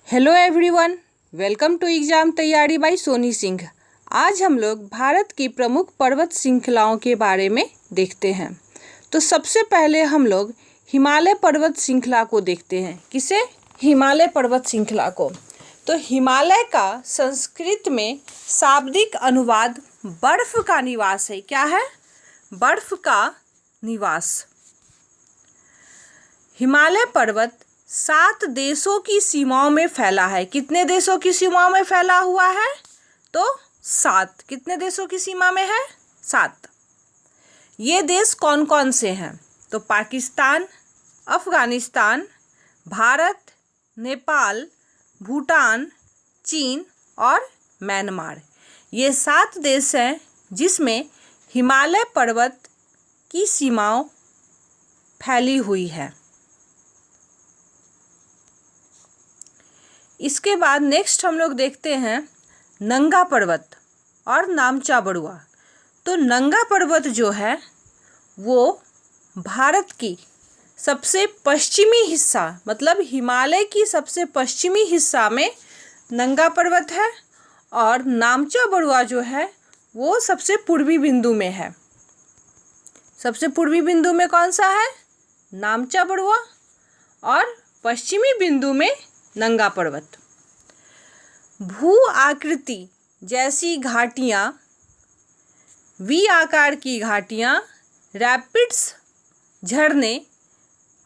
Hello everyone, welcome to exam तैयारी by Soni Singh. आज हम लोग भारत की प्रमुख पर्वत श्रृंखलाओं के बारे में देखते हैं। तो सबसे पहले हम लोग हिमालय पर्वत श्रृंखला को देखते हैं। किसे? हिमालय पर्वत श्रृंखला को। तो हिमालय का संस्कृत में शाब्दिक अनुवाद बर्फ का निवास है। क्या है? बर्फ का निवास। हिमालय पर्वत 7 देशों की सीमाओं में फैला है। कितने देशों की सीमाओं में फैला हुआ है? तो 7। कितने देशों की सीमा में है? 7। ये देश कौन कौन से हैं? तो पाकिस्तान, अफगानिस्तान, भारत, नेपाल, भूटान, चीन और म्यांमार। ये 7 देश हैं जिसमें हिमालय पर्वत की सीमाओं फैली हुई है। इसके बाद नेक्स्ट हम लोग देखते हैं नंगा पर्वत और नामचा बरुआ। तो नंगा पर्वत जो है वो भारत की सबसे पश्चिमी हिस्सा, मतलब हिमालय की सबसे पश्चिमी हिस्सा में नंगा पर्वत है, और नामचा बरुआ जो है वो सबसे पूर्वी बिंदु में है। सबसे पूर्वी बिंदु में कौन सा है? नामचा बरुआ, और पश्चिमी बिंदु में नंगा पर्वत। भू आकृति जैसी घाटियाँ, वी आकार की घाटियाँ, रैपिड्स, झरने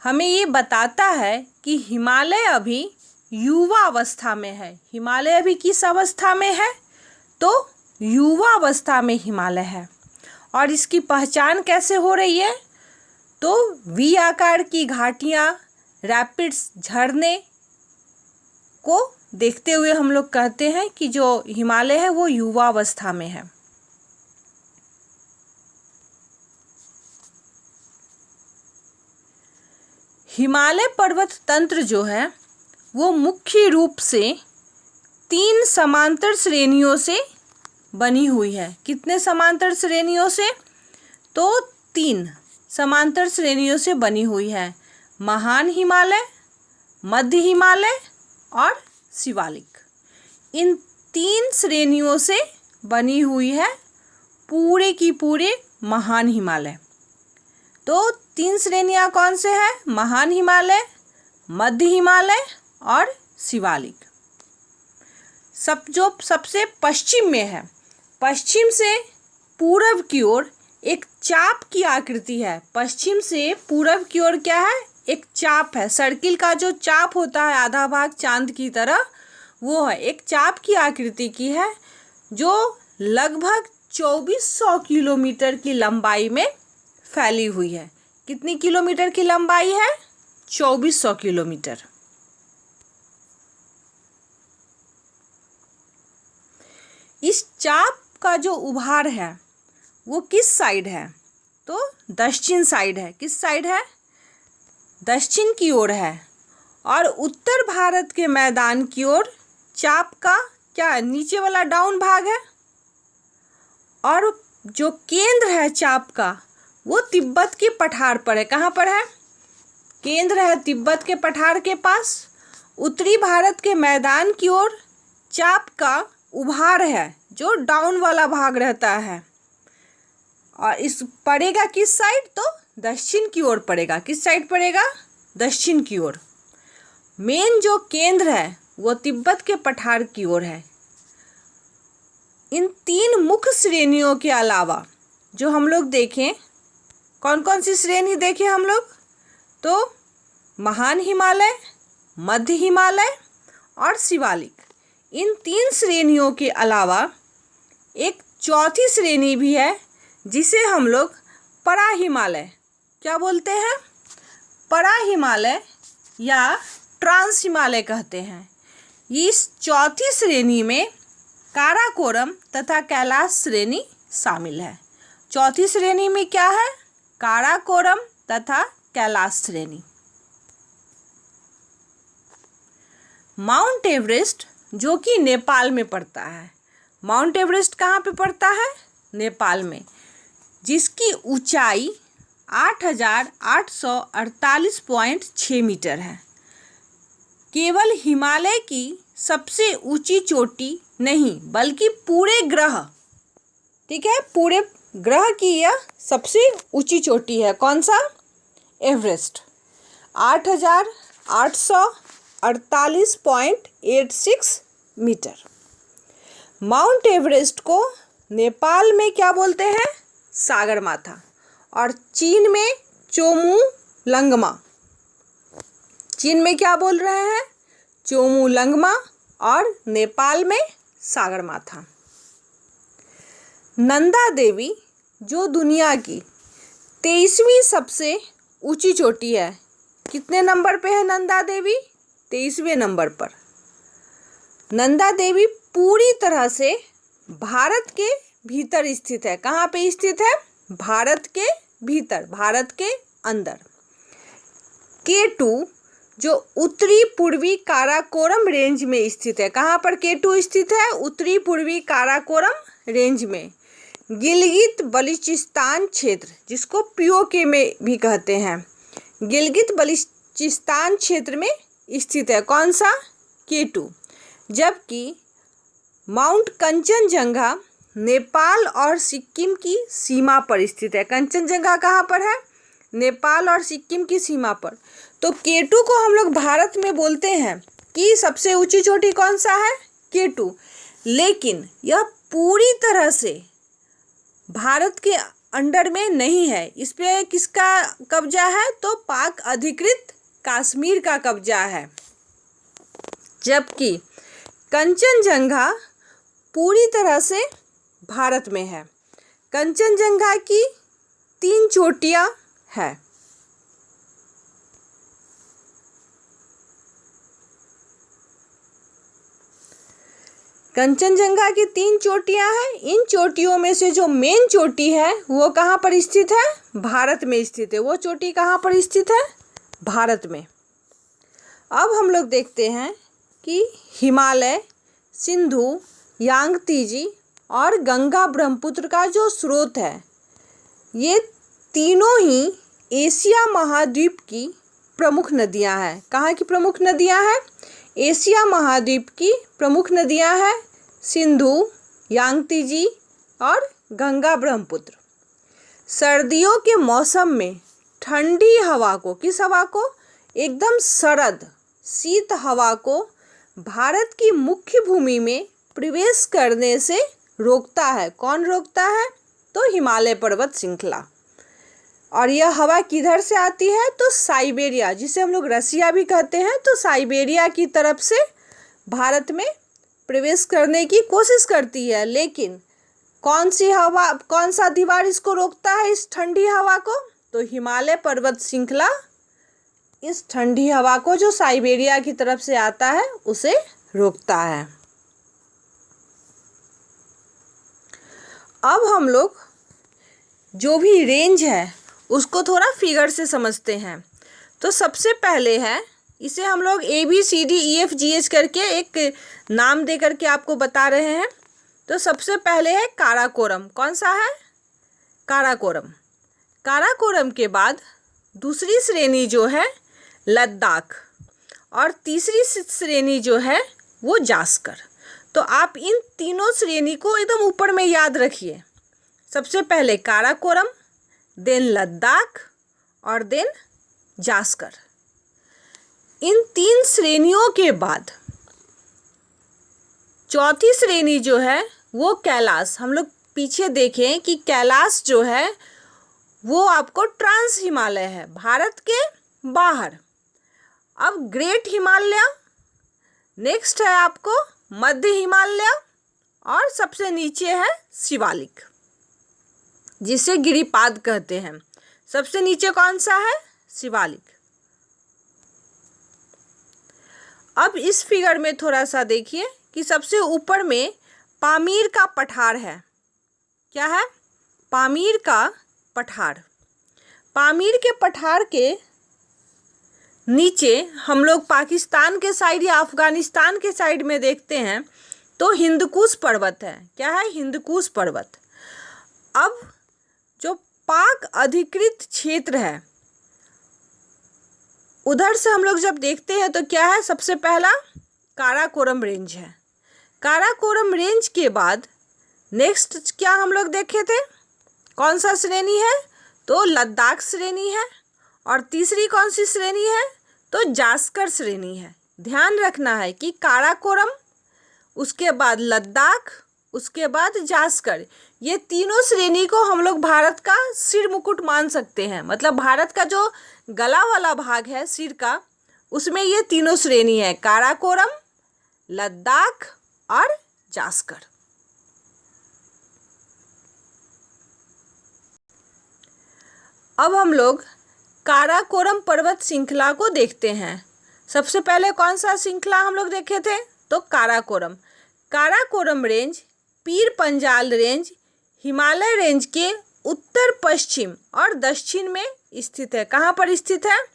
हमें ये बताता है कि हिमालय अभी युवा अवस्था में है। हिमालय अभी किस अवस्था में है? तो युवा अवस्था में हिमालय है। और इसकी पहचान कैसे हो रही है? तो वी आकार की घाटियाँ, रैपिड्स, झरने को देखते हुए हम लोग कहते हैं कि जो हिमालय है वो युवा अवस्था में है। हिमालय पर्वत तंत्र जो है वो मुख्य रूप से 3 समांतर श्रेणियों से बनी हुई है। कितने समांतर श्रेणियों से? तो 3 समांतर श्रेणियों से बनी हुई है। महान हिमालय, मध्य हिमालय और शिवालिक। इन 3 श्रेणियों से बनी हुई है पूरे की पूरे महान हिमालय। तो 3 श्रेणियाँ कौन से हैं? महान हिमालय, मध्य हिमालय और शिवालिक। जो सबसे पश्चिम में है, पश्चिम से पूरब की ओर एक चाप की आकृति है। पश्चिम से पूरब की ओर क्या है? एक चाप है। सर्किल का जो चाप होता है, आधा भाग चांद की तरह, वो है। एक चाप की आकृति की है जो लगभग 2400 किलोमीटर की लंबाई में फैली हुई है। कितनी किलोमीटर की लंबाई है? 2400 किलोमीटर। इस चाप का जो उभार है वो किस साइड है? तो दक्षिण साइड है। किस साइड है? दक्षिण की ओर है। और उत्तर भारत के मैदान की ओर चाप का क्या है? नीचे वाला डाउन भाग है। और जो केंद्र है चाप का वो तिब्बत के पठार पर है। कहाँ पर है? केंद्र है तिब्बत के पठार के पास। उत्तरी भारत के मैदान की ओर चाप का उभार है जो डाउन वाला भाग रहता है। और इस पड़ेगा किस साइड? तो दक्षिण की ओर पड़ेगा। किस साइड पड़ेगा? दक्षिण की ओर। मेन जो केंद्र है वो तिब्बत के पठार की ओर है। इन 3 मुख्य श्रेणियों के अलावा जो हम लोग देखें, कौन कौन सी श्रेणी देखें हम लोग? तो महान हिमालय, मध्य हिमालय और शिवालिक। इन 3 श्रेणियों के अलावा एक चौथी श्रेणी भी है जिसे हम लोग परा हिमालय क्या बोलते हैं? परा हिमालय या ट्रांस हिमालय कहते हैं। इस चौथी श्रेणी में काराकोरम तथा कैलाश श्रेणी शामिल है। चौथी श्रेणी में क्या है? काराकोरम तथा कैलाश श्रेणी। माउंट एवरेस्ट जो कि नेपाल में पड़ता है। माउंट एवरेस्ट कहाँ पे पड़ता है? नेपाल में। जिसकी ऊंचाई 8,848.6 मीटर है। केवल हिमालय की सबसे ऊंची चोटी नहीं बल्कि पूरे ग्रह, ठीक है, पूरे ग्रह की यह सबसे ऊंची चोटी है। कौन सा? एवरेस्ट। 8,848.86 मीटर। माउंट एवरेस्ट को नेपाल में क्या बोलते हैं? सागरमाथा। और चीन में चोमुलंगमा। चीन में क्या बोल रहे हैं? चोमुलंगमा। और नेपाल में सागरमाथा। नंदा देवी जो दुनिया की 23वीं सबसे ऊंची चोटी है, कितने नंबर पे है नंदा देवी? 23वें नंबर पर। नंदा देवी पूरी तरह से भारत के भीतर स्थित है। कहाँ पे स्थित है? भारत के भीतर, भारत के अंदर। K2 जो उत्तरी पूर्वी काराकोरम रेंज में स्थित है। कहाँ पर K2 स्थित है? उत्तरी पूर्वी काराकोरम रेंज में। गिलगित बल्चिस्तान क्षेत्र, जिसको POK में भी कहते हैं, गिलगित बल्चिस्तान क्षेत्र में स्थित है। कौन सा? K2। जबकि माउंट कंचनजंगा नेपाल और सिक्किम की सीमा पर स्थित है। कंचनजंगा कहाँ पर है? नेपाल और सिक्किम की सीमा पर। तो K2 को हम लोग भारत में बोलते हैं कि सबसे ऊंची चोटी कौन सा है? K2। लेकिन यह पूरी तरह से भारत के अंडर में नहीं है। इस पे किसका कब्जा है? तो पाक अधिकृत कश्मीर का कब्जा है। जबकि कंचनजंगा पूरी तरह से भारत में है। कंचनजंगा की 3 चोटियां हैं। कंचनजंगा की 3 चोटियां हैं। इन चोटियों में से जो मेन चोटी है वो कहाँ पर स्थित है? भारत में स्थित है। वो चोटी कहाँ पर स्थित है? भारत में। अब हम लोग देखते हैं कि हिमालय, सिंधु, यांगत्जे और गंगा ब्रह्मपुत्र का जो स्रोत है, ये तीनों ही एशिया महाद्वीप की प्रमुख नदियां हैं। कहाँ की प्रमुख नदियां हैं? एशिया महाद्वीप की प्रमुख नदियां हैं सिंधु, यांगत्जे और गंगा ब्रह्मपुत्र। सर्दियों के मौसम में ठंडी हवा को, किस हवा को? एकदम सरद शीत हवा को भारत की मुख्य भूमि में प्रवेश करने से रोकता है। कौन रोकता है? तो हिमालय पर्वत श्रृंखला। और यह हवा किधर से आती है? तो साइबेरिया, जिसे हम लोग रसिया भी कहते हैं, तो साइबेरिया की तरफ से भारत में प्रवेश करने की कोशिश करती है। लेकिन कौन सी हवा, कौन सा दीवार इसको रोकता है, इस ठंडी हवा को? तो हिमालय पर्वत श्रृंखला इस ठंडी हवा को जो साइबेरिया की तरफ से आता है उसे रोकता है। अब हम लोग जो भी रेंज है उसको थोड़ा फिगर से समझते हैं। तो सबसे पहले है, इसे हम लोग ABCDEFGH करके एक नाम दे करके आपको बता रहे हैं। तो सबसे पहले है काराकोरम। कौन सा है? काराकोरम। काराकोरम के बाद दूसरी श्रेणी जो है लद्दाख, और तीसरी श्रेणी जो है वो जास्कर। तो आप इन तीनों श्रेणी को एकदम ऊपर में याद रखिए। सबसे पहले काराकोरम, देन लद्दाख और देन जास्कर। इन 3 श्रेणियों के बाद चौथी श्रेणी जो है वो कैलाश। हम लोग पीछे देखें कि कैलाश जो है वो आपको ट्रांस हिमालय है, भारत के बाहर। अब ग्रेट हिमालय, नेक्स्ट है आपको मध्य हिमालय, और सबसे नीचे है शिवालिक, जिसे गिरिपाद कहते हैं। सबसे नीचे कौन सा है? शिवालिक। अब इस फिगर में थोड़ा सा देखिए कि सबसे ऊपर में पामीर का पठार है। क्या है? पामीर का पठार। पामीर के पठार के नीचे हम लोग पाकिस्तान के साइड या अफगानिस्तान के साइड में देखते हैं तो हिंदकुश पर्वत है। क्या है? हिंदकुश पर्वत। अब जो पाक अधिकृत क्षेत्र है उधर से हम लोग जब देखते हैं तो क्या है, सबसे पहला काराकोरम रेंज है। काराकोरम रेंज के बाद नेक्स्ट क्या हम लोग देखे थे, कौन सा श्रेणी है, तो लद्दाख श्रेणी है। और तीसरी कौन सी श्रेणी है, तो जास्कर श्रेणी है। ध्यान रखना है कि काराकोरम, उसके बाद लद्दाख, उसके बाद जास्कर, ये तीनों श्रेणी को हम लोग भारत का सिर मुकुट मान सकते हैं। मतलब भारत का जो गला वाला भाग है सिर का, उसमें ये तीनों श्रेणी है, काराकोरम, लद्दाख और जास्कर। अब हम लोग काराकोरम पर्वत श्रृंखला को देखते हैं। सबसे पहले कौन सा श्रृंखला हम लोग देखे थे, तो Karakoram. Karakoram range Pir Panjal range Himalaya range के उत्तर पश्चिम और दक्षिण में स्थित है। कहाँ पर स्थित है,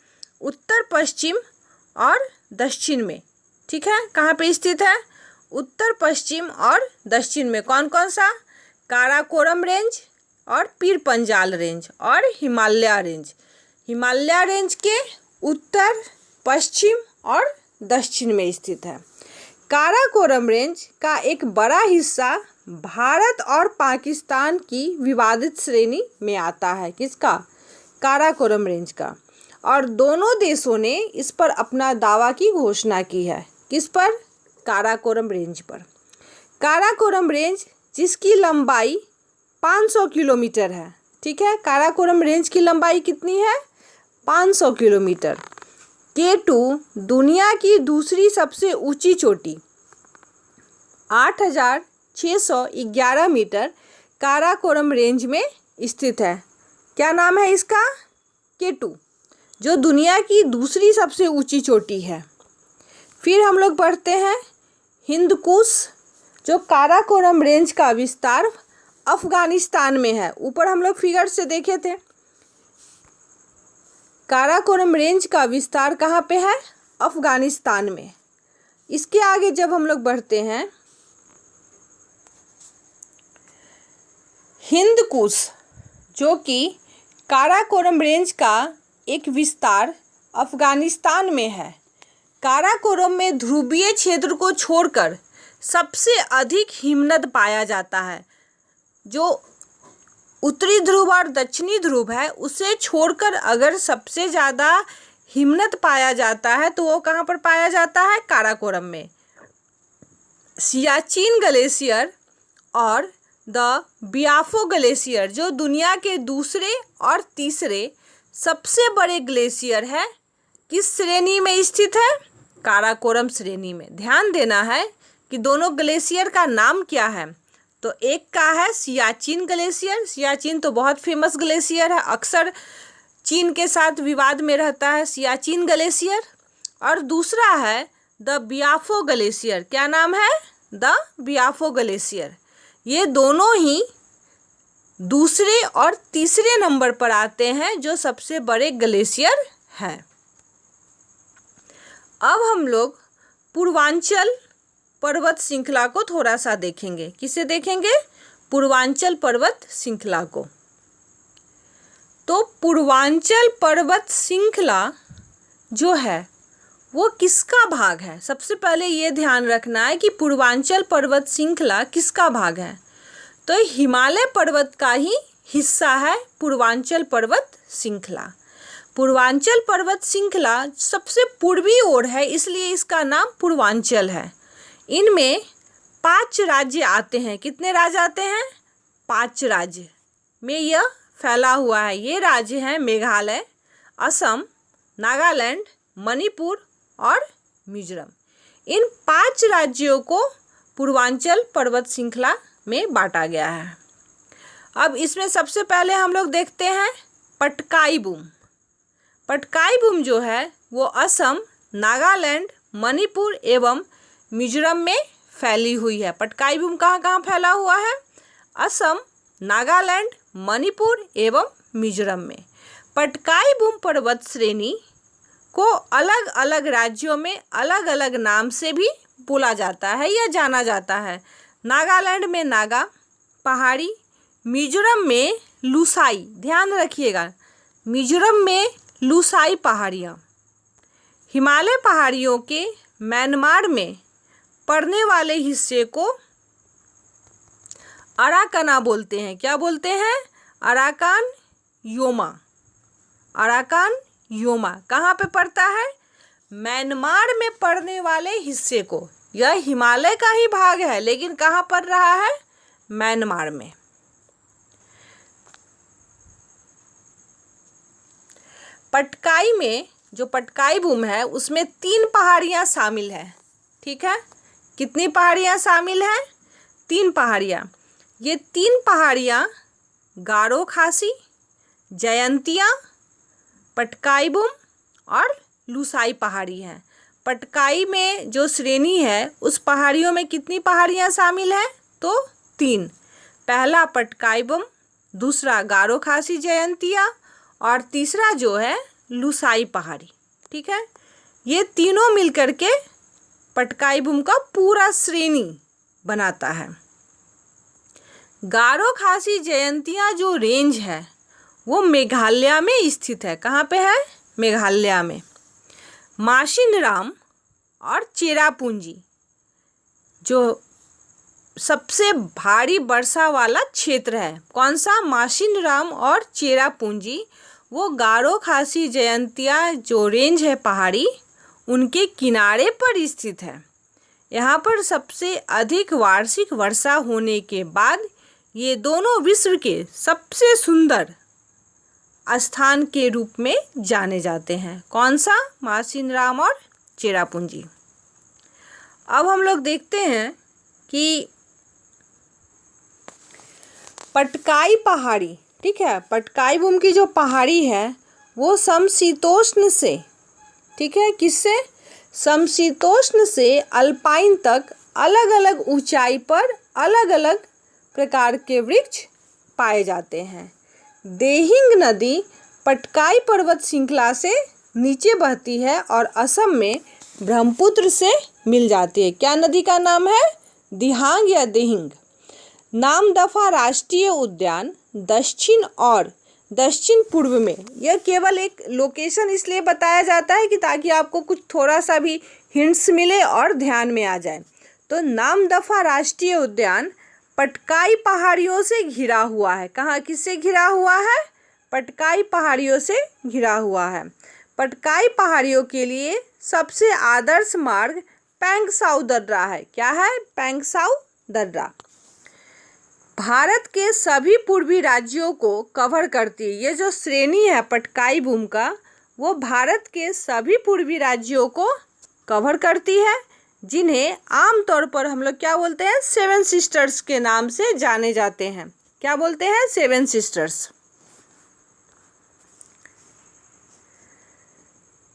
उत्तर पश्चिम और दक्षिण में। ठीक है, कहाँ पे स्थित है, उत्तर पश्चिम और दक्षिण में। कौन कौन सा, काराकोरम रेंज और पीर पंजाल रेंज और हिमालय रेंज। हिमालय रेंज के उत्तर, पश्चिम और दक्षिण में स्थित है। काराकोरम रेंज का एक बड़ा हिस्सा भारत और पाकिस्तान की विवादित श्रेणी में आता है। किसका, काराकोरम रेंज का। और दोनों देशों ने इस पर अपना दावा की घोषणा की है। किस पर, काराकोरम रेंज पर। काराकोरम रेंज जिसकी लंबाई 500 किलोमीटर है। ठीक है, काराकोरम रेंज की लंबाई कितनी है, 500 किलोमीटर। K2 दुनिया की दूसरी सबसे ऊंची चोटी 8611 मीटर काराकोरम रेंज में स्थित है। क्या नाम है इसका, K2, जो दुनिया की दूसरी सबसे ऊंची चोटी है। फिर हम लोग बढ़ते हैं हिंदकुश, जो काराकोरम रेंज का विस्तार अफगानिस्तान में है। ऊपर हम लोग फिगर से देखे थे, काराकोरम रेंज का विस्तार कहाँ पे है, अफगानिस्तान में। इसके आगे जब हम लोग बढ़ते हैं, हिंदकुश, जो कि काराकोरम रेंज का एक विस्तार अफगानिस्तान में है। काराकोरम में ध्रुवीय क्षेत्र को छोड़कर सबसे अधिक हिमनद पाया जाता है। जो उत्तरी ध्रुव और दक्षिणी ध्रुव है, उसे छोड़कर अगर सबसे ज़्यादा हिमनद पाया जाता है तो वो कहाँ पर पाया जाता है, काराकोरम में। सियाचिन ग्लेशियर और द बियाफो ग्लेशियर, जो दुनिया के दूसरे और तीसरे सबसे बड़े ग्लेशियर है, किस श्रेणी में स्थित है, काराकोरम श्रेणी में। ध्यान देना है कि दोनों ग्लेशियर का नाम क्या है। तो एक का है सियाचिन ग्लेशियर, सियाचिन तो बहुत फेमस ग्लेशियर है, अक्सर चीन के साथ विवाद में रहता है सियाचिन ग्लेशियर। और दूसरा है द बियाफो ग्लेशियर। क्या नाम है, द बियाफो ग्लेशियर। ये दोनों ही दूसरे और तीसरे नंबर पर आते हैं जो सबसे बड़े ग्लेशियर हैं। अब हम लोग पूर्वांचल पर्वत श्रृंखला को थोड़ा सा देखेंगे। किसे देखेंगे, पूर्वांचल पर्वत श्रृंखला को। तो पूर्वांचल पर्वत श्रृंखला जो है वो किसका भाग है, सबसे पहले ये ध्यान रखना है कि पूर्वांचल पर्वत श्रृंखला किसका भाग है। तो हिमालय पर्वत का ही हिस्सा है पूर्वांचल पर्वत श्रृंखला। पूर्वांचल पर्वत श्रृंखला सबसे पूर्वी ओर है, इसलिए इसका नाम पूर्वांचल है। इनमें 5 राज्य आते हैं। कितने राज्य आते हैं, 5 राज्य में यह फैला हुआ है। ये राज्य हैं मेघालय, असम, नागालैंड, मणिपुर और मिजोरम। इन 5 राज्यों को पूर्वांचल पर्वत श्रृंखला में बांटा गया है। अब इसमें सबसे पहले हम लोग देखते हैं पटकाई बूम। पटकाई बूम जो है वो असम, नागालैंड, मणिपुर एवं मिजोरम में फैली हुई है। पटकाई बूम कहाँ कहाँ फैला हुआ है, असम, नागालैंड, मणिपुर एवं मिजोरम में। पटकाई बूम पर्वत श्रेणी को अलग अलग राज्यों में अलग अलग नाम से भी बोला जाता है या जाना जाता है। नागालैंड में नागा पहाड़ी, मिजोरम में लुसाई, ध्यान रखिएगा, मिजोरम में लुसाई पहाड़ियाँ, हिमालय पहाड़ियों के म्यांमार में पड़ने वाले हिस्से को अराकाना बोलते हैं। क्या बोलते हैं? Arakan Yoma. अराकान योमा कहाँ पे पड़ता है? म्यांमार में पड़ने वाले हिस्से को। यह हिमालय का ही भाग है, लेकिन कहाँ पड़ रहा है? म्यांमार में। पटकाई में, जो पटकाई भूमि है, उसमें 3 पहाड़ियाँ शामिल हैं। ठीक है, कितनी पहाड़ियाँ शामिल हैं? 3 पहाड़ियाँ। ये 3 पहाड़ियाँ गारो खासी, जयंतिया, पटकाई भूमि और लुसाई पहाड़ी हैं। पटकाई में जो श्रेणी है, उस पहाड़ियों में कितनी पहाड़ियाँ शामिल हैं? तो 3। पहला पटकाई भूमि, दूसरा गारो खासी जयंतिया और तीसरा जो है लुसाई पहाड़ी। ठीक है, ये तीनों मिलकर के पटकाई भूमि का पूरा श्रेणी बनाता है। गारो खासी जयंतिया जो रेंज है वो मेघालय में स्थित है। कहाँ पे है? मेघालय में। माशिनराम और चेरापूंजी जो सबसे भारी वर्षा वाला क्षेत्र है। कौन सा? माशिनराम और चेरापूंजी, वो गारो खासी जयंतिया जो रेंज है पहाड़ी, उनके किनारे पर स्थित है। यहाँ पर सबसे अधिक वार्षिक वर्षा होने के बाद ये दोनों विश्व के सबसे सुंदर स्थान के रूप में जाने जाते हैं। कौन सा? माशिनराम और चेरापूंजी। अब हम लोग देखते हैं कि पटकाई पहाड़ी, ठीक है, पटकाई भूमि की जो पहाड़ी है वो समशीतोष्ण से, ठीक है, किससे? समशीतोष्ण से अल्पाइन तक अलग अलग ऊंचाई पर अलग अलग प्रकार के वृक्ष पाए जाते हैं। देहिंग नदी पटकाई पर्वत श्रृंखला से नीचे बहती है और असम में ब्रह्मपुत्र से मिल जाती है। क्या नदी का नाम है? दिहांग या देहिंग। नामदफा राष्ट्रीय उद्यान दक्षिण और दक्षिण पूर्व में, यह केवल एक लोकेशन इसलिए बताया जाता है कि ताकि आपको कुछ थोड़ा सा भी हिंट्स मिले और ध्यान में आ जाए। तो नामदफा राष्ट्रीय उद्यान पटकाई पहाड़ियों से घिरा हुआ है। कहाँ, किससे घिरा हुआ है? पटकाई पहाड़ियों से घिरा हुआ है। पटकाई पहाड़ियों के लिए सबसे आदर्श मार्ग पैंगसाउ दर्रा है। क्या है? पैंगसाउ दर्रा। भारत के सभी पूर्वी राज्यों को कवर करती है। ये जो श्रेणी है पटकाई भूमि का, वो भारत के सभी पूर्वी राज्यों को कवर करती है, जिन्हें आमतौर पर हम लोग क्या बोलते हैं? 7 सिस्टर्स के नाम से जाने जाते हैं। क्या बोलते हैं? 7 सिस्टर्स।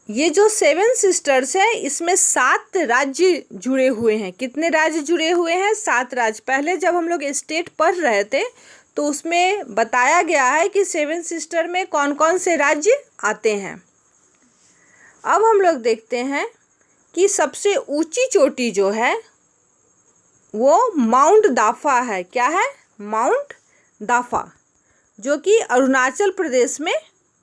ये जो 7 सिस्टर्स है, इसमें 7 राज्य जुड़े हुए हैं। कितने राज्य जुड़े हुए हैं? 7 राज्य। पहले जब हम लोग स्टेट पढ़ रहे थे तो उसमें बताया गया है कि 7 सिस्टर में कौन कौन से राज्य आते हैं। अब हम लोग देखते हैं कि सबसे ऊंची चोटी जो है वो माउंट दाफा है। क्या है? माउंट दाफा, जो कि अरुणाचल प्रदेश में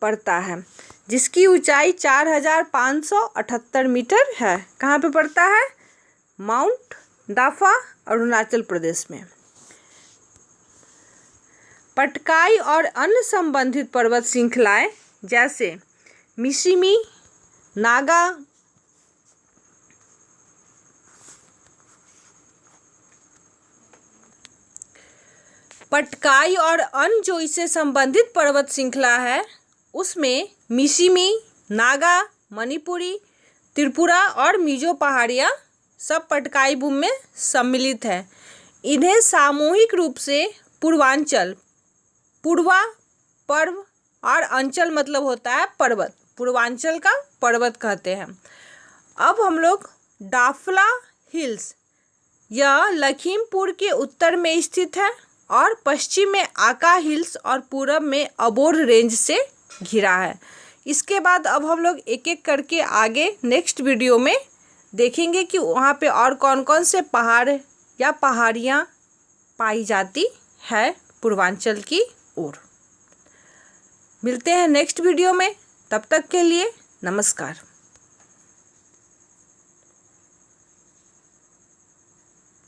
पड़ता है, जिसकी ऊंचाई 4578 मीटर है। कहाँ पे पड़ता है? माउंट दाफा, अरुणाचल प्रदेश में। पटकाई और अन्य संबंधित पर्वत श्रृंखलाएं जैसे मिशिमी, नागा, पटकाई और अन्य जो इससे संबंधित पर्वत श्रृंखला है उसमें मिशिमी, नागा, मणिपुरी, त्रिपुरा और मिजो पहाड़ियाँ सब पटकाई भूमि में सम्मिलित है। इन्हें सामूहिक रूप से पूर्वांचल, पूर्वा पर्व और अंचल मतलब होता है पर्वत, पूर्वांचल का पर्वत कहते हैं। अब हम लोग डाफला हिल्स, यह लखीमपुर के उत्तर में स्थित है और पश्चिम में आका हिल्स और पूरब में अबोर रेंज से घिरा है। इसके बाद अब हम लोग एक एक करके आगे नेक्स्ट वीडियो में देखेंगे कि वहाँ पे और कौन कौन से पहाड़ या पहाड़ियाँ पाई जाती है पूर्वांचल की ओर। मिलते हैं नेक्स्ट वीडियो में, तब तक के लिए नमस्कार।